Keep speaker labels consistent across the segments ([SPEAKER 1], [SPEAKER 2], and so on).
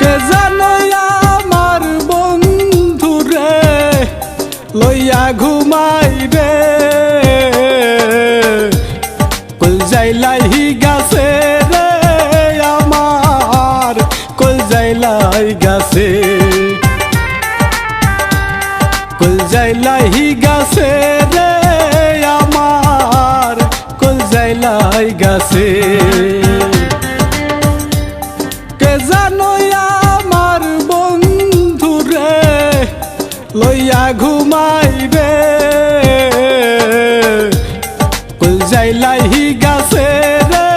[SPEAKER 1] কে জানো আমার বন্ধু রে লইয়া ঘুমাই রে কলজাইলাই গাছে রে আমার কলজাইলাই গাছে কলজাইলাই গাছে রে আমার কলজাইলাই গাছে কে জানো আমার বন্ধু রে লইয়া ঘুমাই রে কলজাইলাই গাছে রে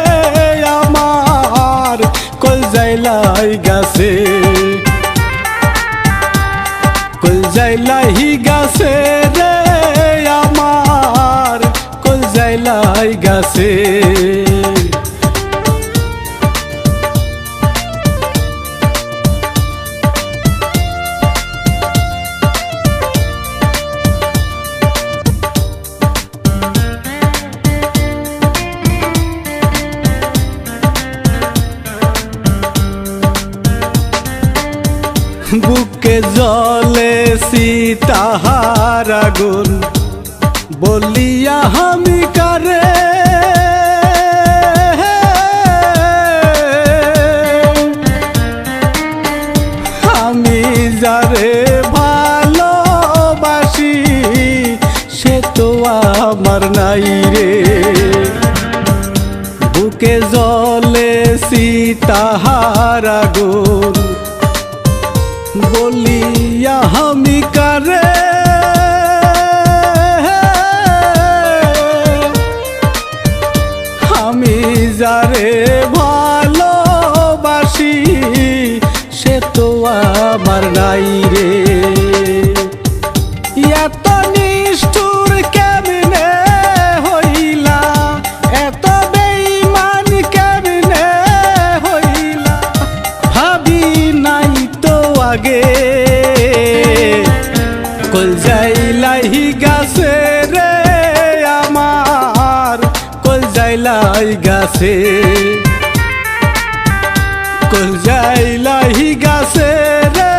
[SPEAKER 1] আমার কলজাইলাই গাছে কলজাইলাই গাছে রে আমার কলজাইলাই গাছে বুকে জলে সীতাহার আগুন বলিয়া আমি কারে আমি যারে ভালোবাসি সে তো আমার নাই রে বুকে জলে সীতাহার আগুন বলিয়া আমি কারে আমি যারে ভালোবাসি সে তো আমার নাই রে এত নিষ্ঠুর কেমনে হইলা এত বেঈমান কেমনে হইলা ভাবি নাই তো আগে কলজাইলাই গাছে রে আমার কলজাইলাই গাছে কলজাইলাই গাছে রে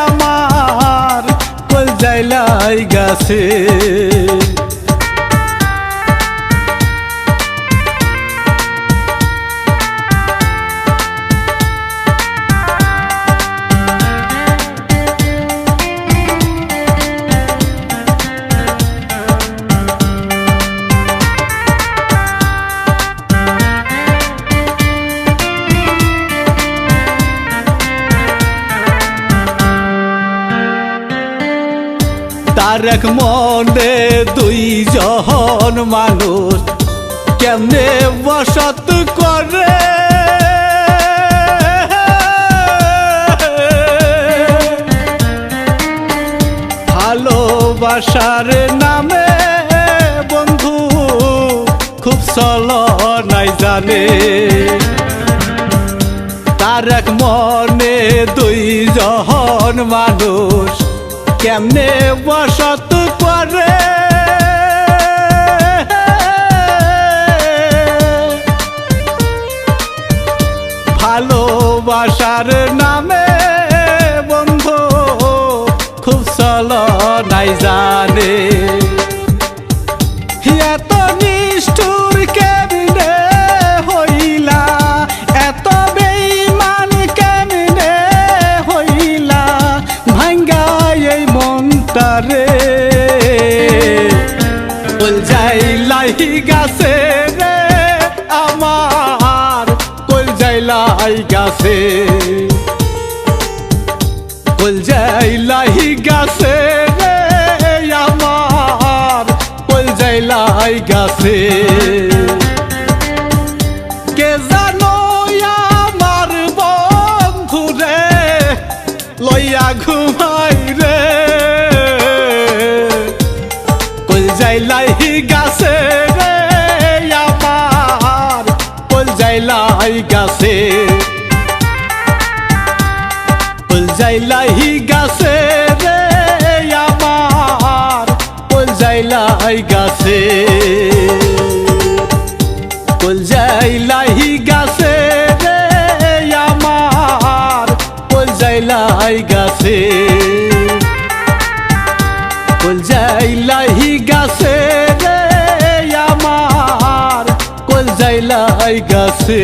[SPEAKER 1] আমার কলজাইলাই গাছে তার এক মনে দুইজন মানুষ কেমনে বসত করে ভালোবাসার নামে বন্ধু খুব ছলনায় জানে তার এক মনে দুইজন মানুষ কেমনে বসত করে ভালোবাসার নামে বন্ধু খুব ছলনায় জানে এত নিষ্ঠুর কেমনে হইলা এত বেঈমান কেমনে হইলা ভাঙ্গা এই মনটারে কলজাইলাই গাছে রে আমার কলজাইলাই গাছে কলজাইলাই গাছে রে আমার কলজাইলাই গাছে কে জানো আমার বন্ধু রে লইয়া ঘুমাই রে কলজাইলাই গাছে রে আমার কলজাইলাই গাছে কলজাইলাই গাছে রে আমার কলজাইলাই গাছে কলজাইলাই গাছে রে আমার গাছে কলজাই লাহি গাছে রে আমার কলজাই লাই গাছে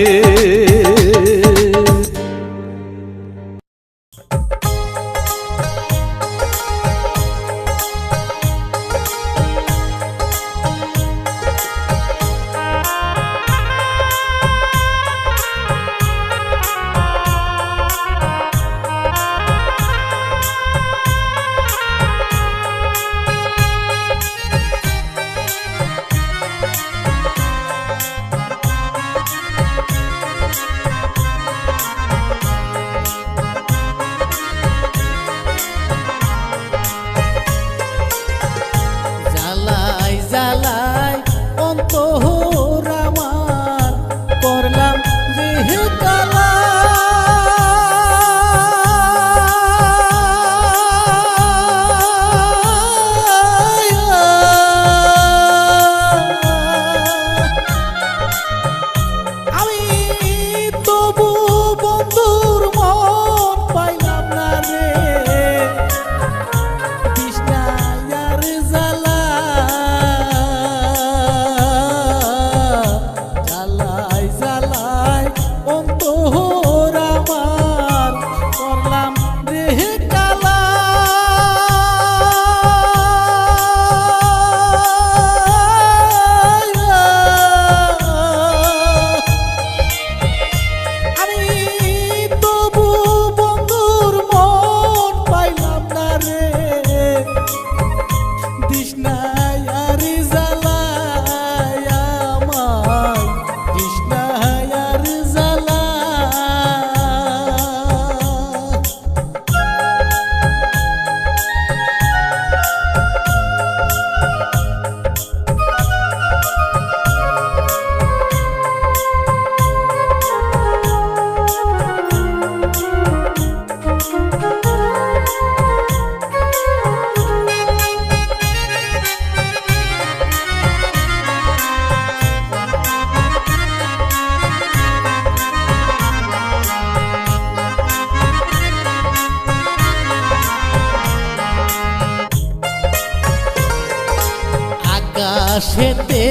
[SPEAKER 2] আকাশেতে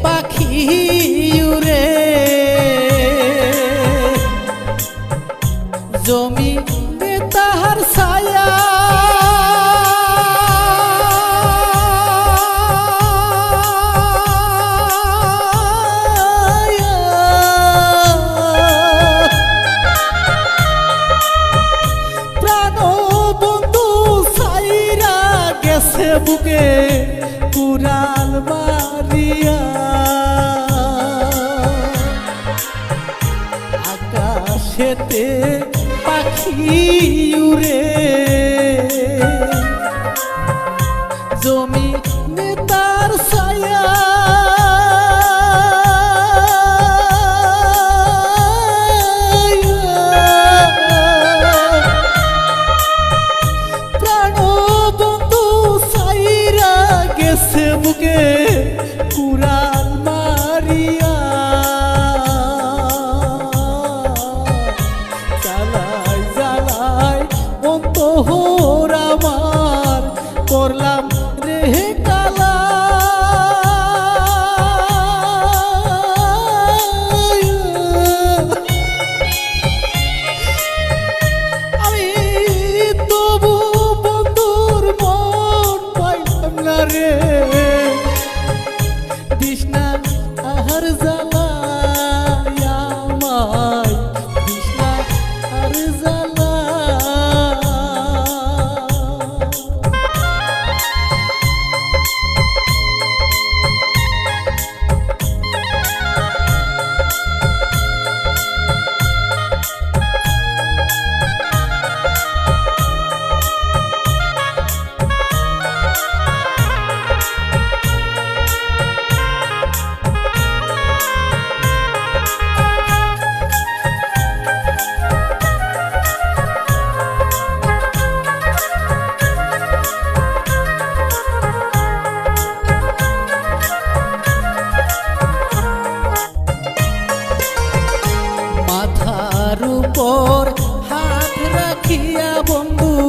[SPEAKER 2] পাখি উড়ে জমিনে তাহার ছায়া প্রাণ বন্ধু ছাইরা গেছে বুকে কুড়াল মারিয়া আকাশেতে পাখি উড়ে জমিনে তার ছায়া প্রাণ বন্ধু ছাইরা গেছে বুকে কুড়াল মারিয়া জ্বালাই জ্বালাই অন্তর আমার করলাম রে কালা আমি তবু বন্ধুর মন পাইলাম না রে তৃষ্ণা আহার জ্বালায় আমায় তৃষ্ণা আর জ্বালা মাথার উপর হাত রাখিয়া বন্ধু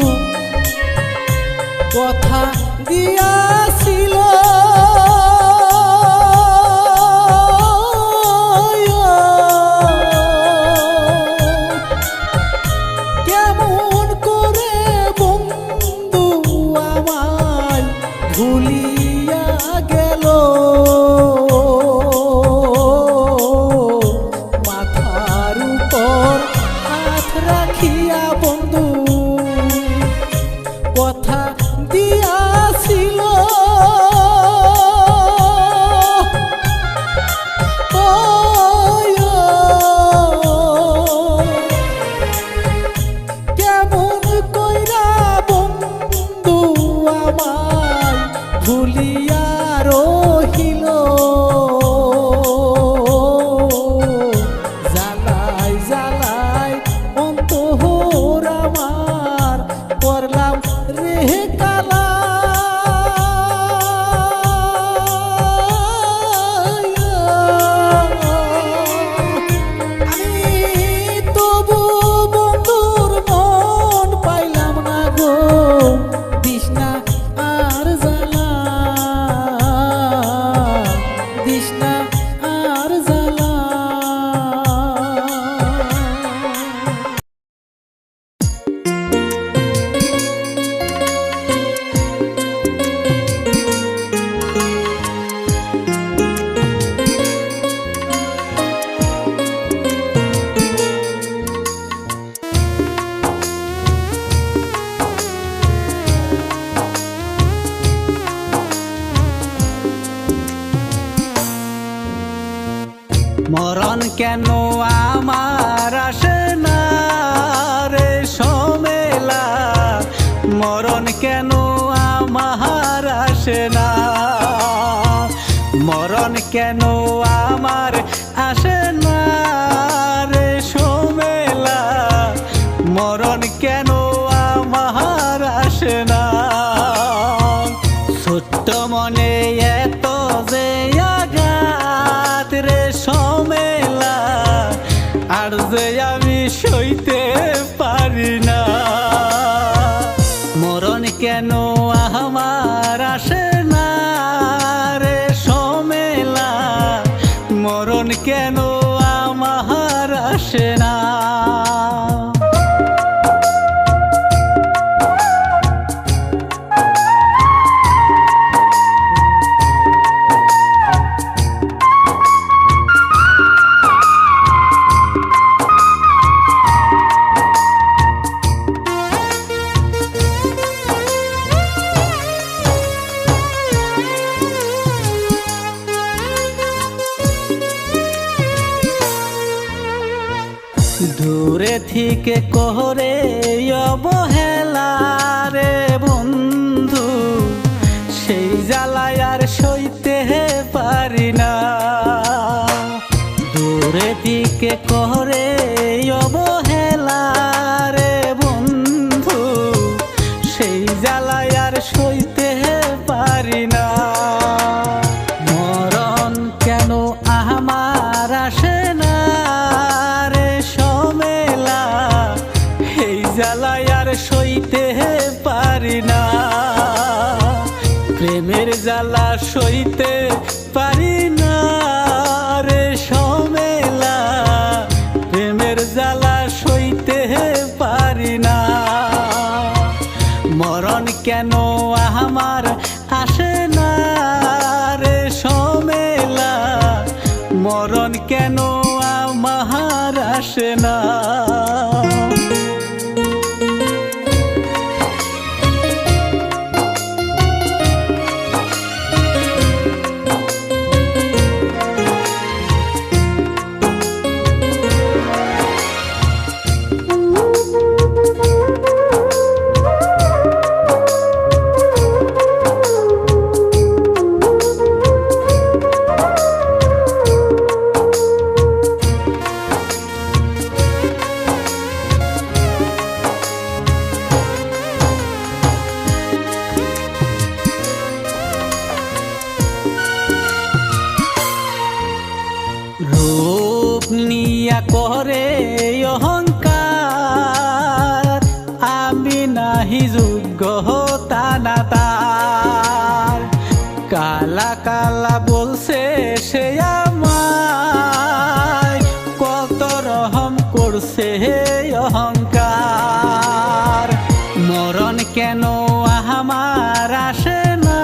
[SPEAKER 1] আমার আসে না রে সমেলা, মরণ কেন আমার আসে না, মরণ কেন আমার আসে না রে সমেলা, মরণ কেন আমার আসে না। ছোট্ট মনে এত যে আঘাত রে সমেলা, আর যে আমি সইতে পারি না, মরণ কেন আমার আসে না রে সমেলা, মরণ কেন আমার আসে না। দূরে থেকে করে অবহেলা রে বন্ধু, সেই জ্বালায় আর সইতে পারি না। দূরে থেকে করে অবহেলা রে বন্ধু, সেই জ্বালায় আর সইতে পারি না। মরণ কেন আমার আসে না রে সমেলা, এই জ্বালায় আর সইতে পারি না। প্রেমের জ্বালা সইতে পারি না রে সমেলা, প্রেমের জ্বালা সইতে পারি না। মরণ কেন আমার আসে না রে সমেলা, মরণ কেন আমার আসে না। রূপ নিয়া করে অহংকার, আমি নাহি যোগ্য তা না তার। কালা কালা বলছে সে আমায়, কত রহম করছে অহংকার। মরণ কেন আমার আসে না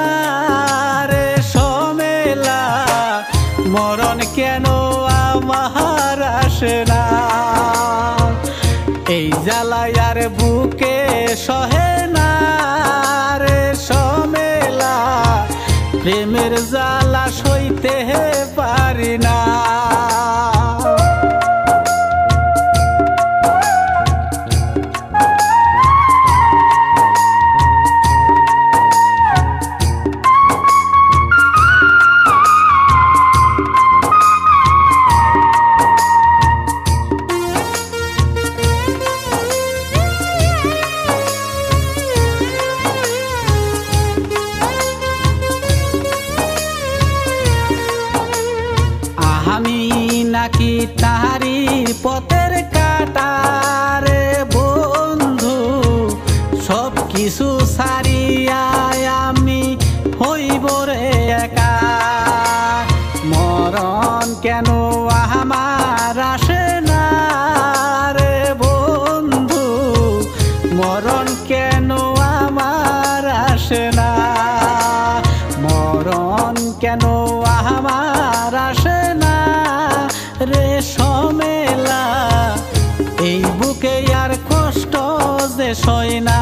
[SPEAKER 1] রে সমেলা, মরণ কেন আমার আসে না। এই জ্বালায় আর বুকে সহে না রে সমেলা, প্রেমের জ্বালা সইতে পারি না। আমি নাকি তাহারি পথের কাটারে বন্ধু, সব কিছু সারিয়া আমি হইব রে একা। মরণ কেন আমার আসে না রে বন্ধু, মরণ কেন আমার আসে না। মরণ কেন আমার আসে না রে সমেলা, এই বুকে আর কষ্ট যে সয় না।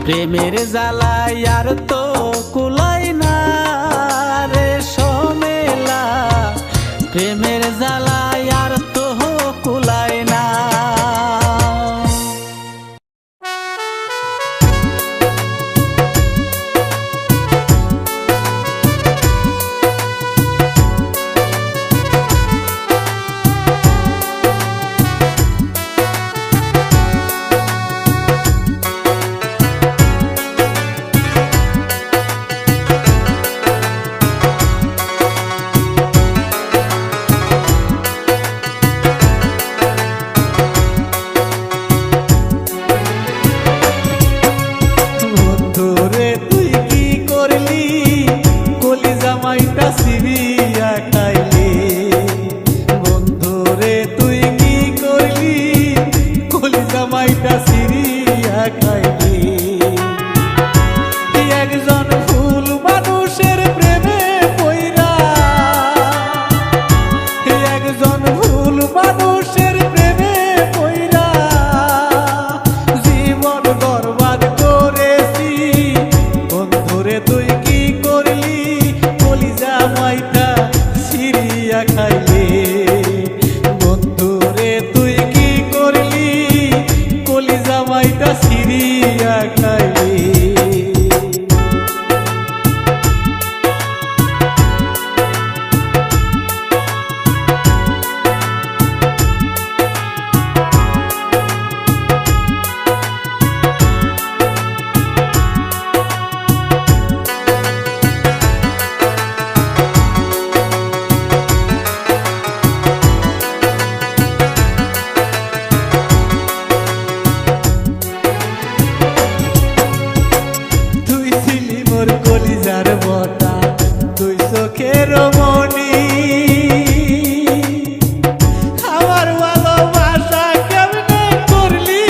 [SPEAKER 1] প্রেমের জ্বালায় আর তো কুলাই না রে সমেলা, প্রেমের জ্বালা
[SPEAKER 2] জীবন ভুল মানুষের প্রেমে পইরা জীবন বরবাদ করেছি। বন্ধুরে তুই কি করলি কলিজা মাইটা সিরিয়া খাইলে। বন্ধুরে তুই কি করলি কলিজা মাইটা সিরিয়া খাইলে। কলিজার বটা তুই চোখের মনি, আমার ভালোবাসা কেমনে করলি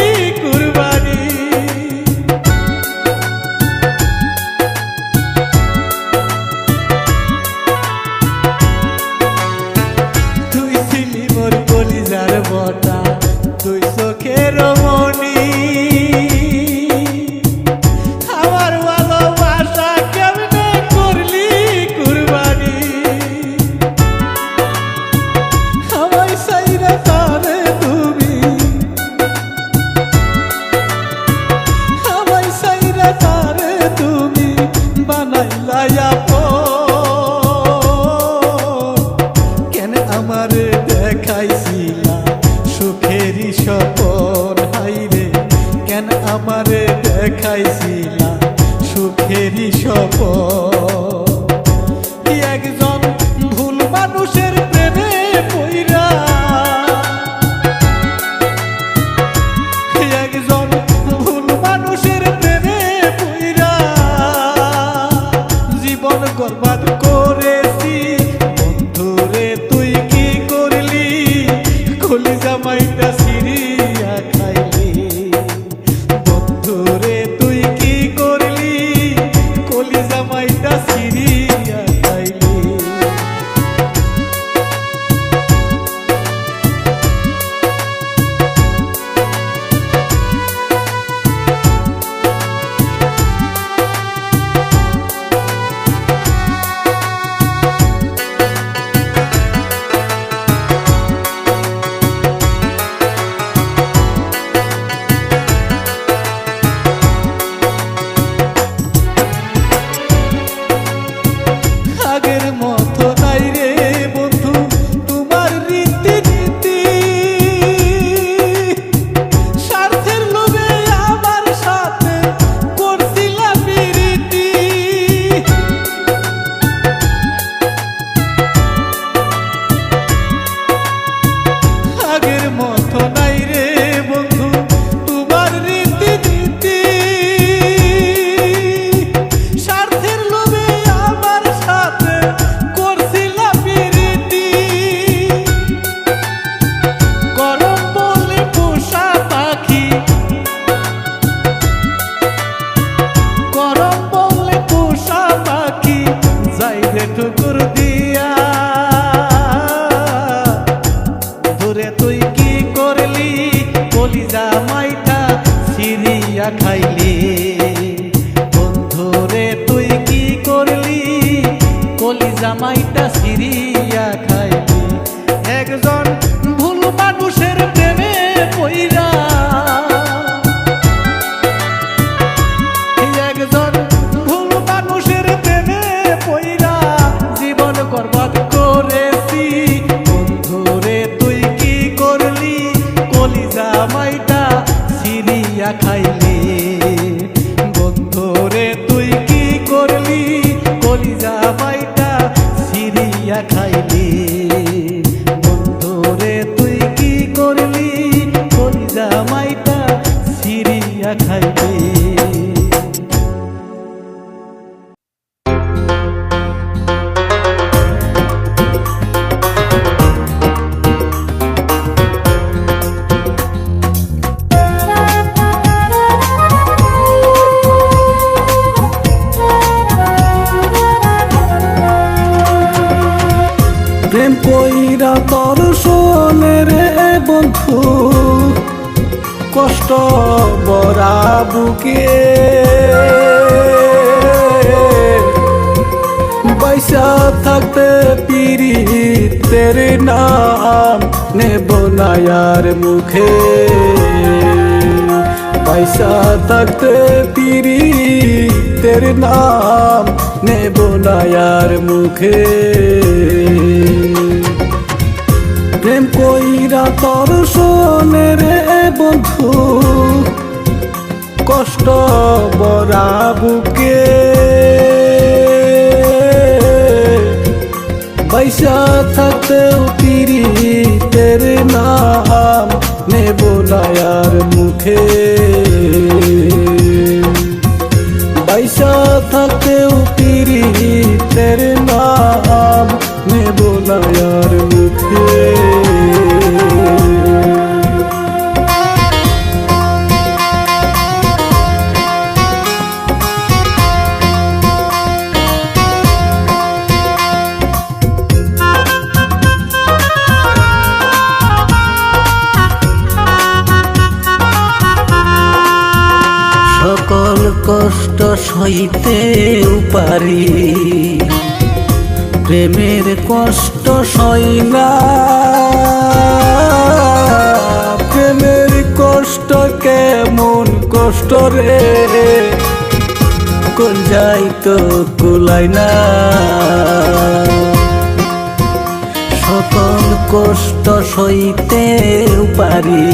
[SPEAKER 2] কুরবানি। তুই ছিলি মোর কলিজার বটা তুই চোখের মনি, কেন আমারে দেখাইছিলা সুখেরই স্বপন হাইরে। কেন আমারে দেখাইছিলা সুখেরই স্বপন। একজন ভুল মানুষের প্রেমে পইরা একজন ভুল মানুষের প্রেমে পইরা জীবন বরবাদ করেছি। বন্ধুরে তুই কি করলি কলিজা মাইটা সিরিয়া খাইলি। বন্ধুরে তুই কি করলি কলিজা মাইটা সিরিয়া খাইলি। আগের মতো নাই রে বন্ধু তোমার রীতি নীতি, স্বার্থের লোভে আমার সাথে করছিলা প্রীতি। আগের মতো নাই রে বন্ধু তোমার রীতি নীতি, স্বার্থের লোভে আমার সাথে করছিলা প্রীতি। গরম বলে পোষা পাখি, গরম বলে পোষা পাখি যাই রে ঠুকুর দিয়া। ধরে তুই কি করলি কলিজা মাইটা সিরিয়া খাইলি। বন্ধুরে তুই কি করলি কলিজা মাইটা সিরিয়া খাইলি। একজন ভুল মানুষের প্রেমে পইরা একজন ভুল মানুষের প্রেমে পইরা জীবন বরবাদ করেছি। বন্ধুরে তুই কি করলি কলিজা মাইটা সিরিয়া খাইলি। বন্ধুরে তুই কি করলি কলিজা মাইটা সিরিয়া খাইলি। বন্ধুরে তুই কি করলি কলিজা মাইটা সিরিয়া খাইলি।
[SPEAKER 1] বন্ধু কষ্ট বরা বুকে বাইসা থাকতে পীড়িতের নাম নেব না আর মুখে বাইসা থাকতে পীড়িতের নাম নেব না আর মুখে প্রেম কইরা তোর শোনে রে বন্ধু কষ্ট বরা বুকে বাইসা থাকতেও পীড়িতের নাম নেব না আর মুখে বাইসা থাকতেও পীড়িতের নাম নেব না আর মুখে
[SPEAKER 3] সকল কষ্ট সইতেও পারি প্রেমের কষ্ট সই না
[SPEAKER 1] প্রেমের কষ্ট কেমন কষ্ট রে
[SPEAKER 3] কোন যাই তো কুলাই না সকল কষ্ট সইতেও পারি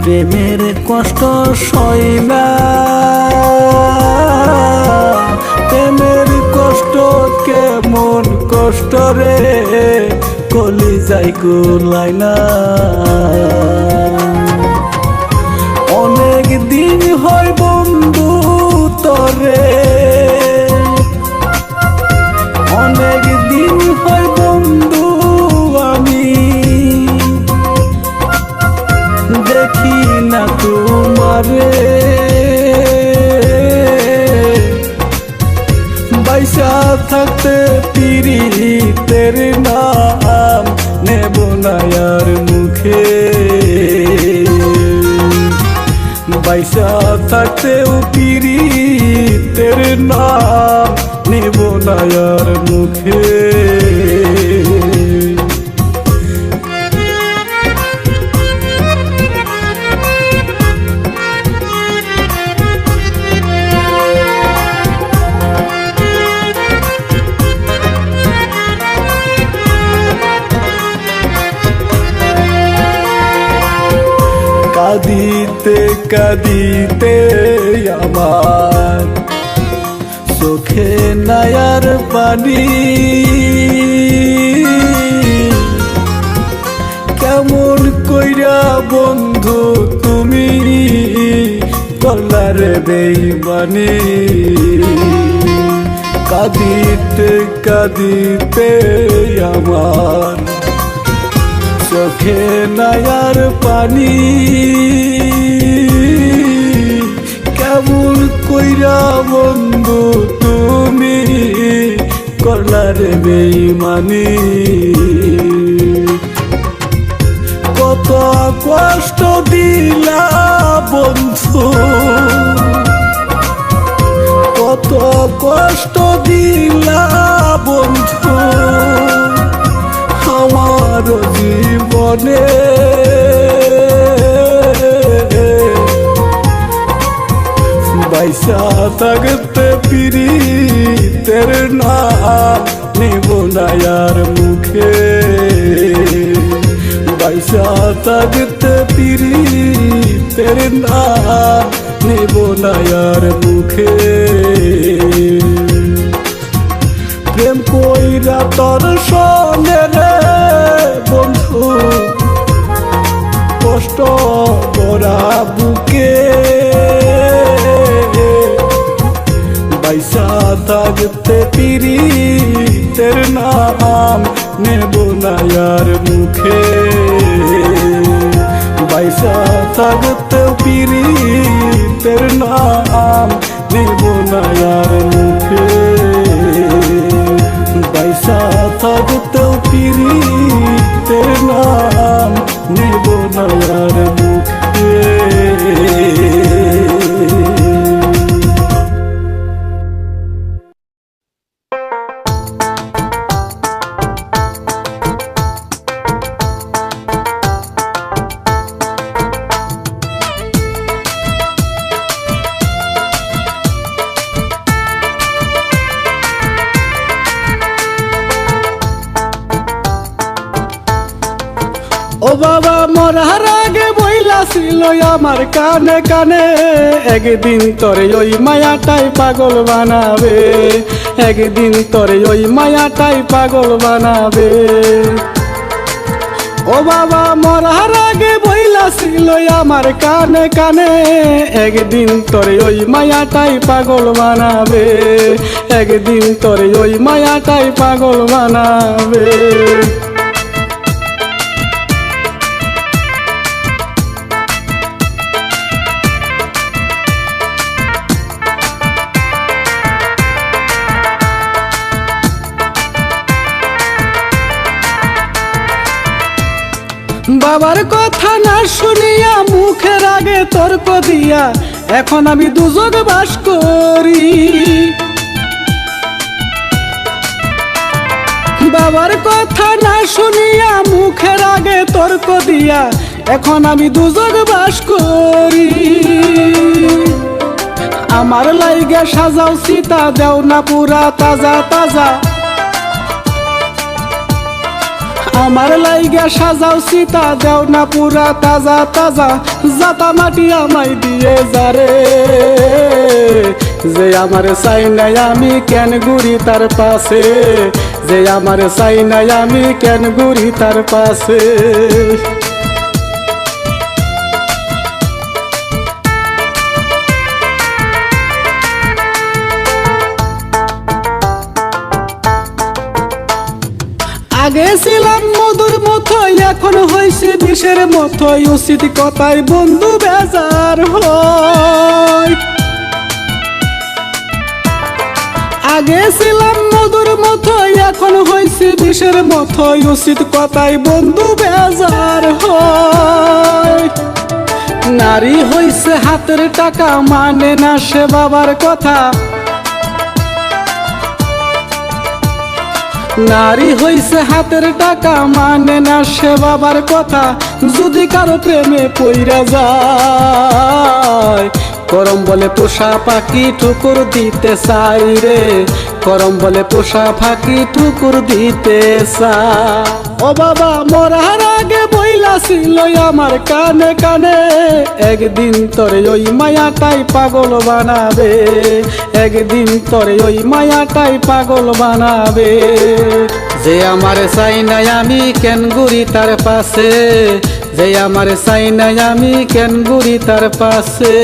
[SPEAKER 3] প্রেমের কষ্ট সই না
[SPEAKER 1] প্রেমের কষ্ট কেমন কষ্ট রে
[SPEAKER 3] কলি যাই কুলাই না
[SPEAKER 1] অনেক দিন হয় বন্ধু তরে অনেক দিন হয় বন্ধু আমি দেখি না তোমারে বাইসা থাকতে পীড়িতের নাম নেব না আর মুখে বাইসা থাকতেও পীড়িতের নাম নেব না আর মুখে কাঁদিতে কাঁদিতে আমার চোখে নায়ার পানি কেমন কইরা বন্ধু তুমি করলার বেইমানি কাঁদিতে কাঁদিতে আমার চোখে নায়ার পানি কেমন কইরা বন্ধু তুমি করলার বেইমানি কত কষ্ট দিলা বন্ধু কত কষ্ট দিলা বন্ধু আমার জীবনে বাইসা থাকতে পীড়িতের নাম নেব না আর মুখে বাইসা থাকতে পীড়িতের নাম নেব না আর মুখে প্রেম কইরা তোর সঙ্গে রে বন্ধু কষ্ট বরা বুকে বাইসা থাকতে পীড়িতের নাম নেব না আর মুখে বাইসা থাকতে পীড়িতের নাম নেব না আর মুখে বাইসা থাকতেও পীড়িতের নাম ও বাবা মরার আগে বইলা ছিল আমার কানে কানে, একদিন তোরে ওই মায়াটাই পাগল বানাবে, একদিন তোরে ওই মায়াটাই পাগল বানাবে। ও বাবা মরার আগে বইলা ছিল আমার কানে কানে, একদিন তোরে ওই মায়াটাই পাগল বানাবে, একদিন তোরে ওই মায়াটাই পাগল বানাবে। বাবার কথা না শুনিয়া মুখের আগে তর্ক দিয়া এখন আমি দুজক বাস করি। বাবার কথা না শুনিয়া মুখের আগে তর্ক দিয়া এখন আমি দুজক বাস করি। আমার লাইগা সাজাও সীতা দেও না পুরা তাজা তাজা, আমার লাইগা সাজাও সীতা দেও না পুরা তাজা তাজা, জাতা মাটি আমায় দিয়ে যারে, যে আমার চাই নাই আমি কেন ঘুরি তার পাশে, যে আমার চাই নাই আমি কেন ঘুরি তার পাশে। আগে ছিলাম মধুর মতোই এখন হইছে বিষের মতোই, উচিত কথায় বন্ধু বেজার হয়। আগে ছিলাম মধুর মতোই এখন হইছে বিষের মতোই, উচিত কথায় বন্ধু বেজার হয়। নারী হইছে হাতের টাকা মানে না সে বাবার কথা, নারী হইছে হাতের টাকা মানে না সে বাবার কথা, যদি কারো প্রেমে পইরা যায় করম বলে পোষা পাখি ঠুকুর দিতে চাই রে, করম বলে পোষা পাখি ঠুকুর দিতে চাই। ও বাবা মরার আগে বইলা ছিল আমার কানে কানে, একদিন তোরে ওই মায়াটাই পাগল বানাবে, একদিন তোরে ওই মায়াটাই পাগল বানাবে। যে আমার চাই নাই আমি কেন ঘুরি তার পাশে, যে আমার চাই নাই আমি কেন ঘুরি তার পাশে।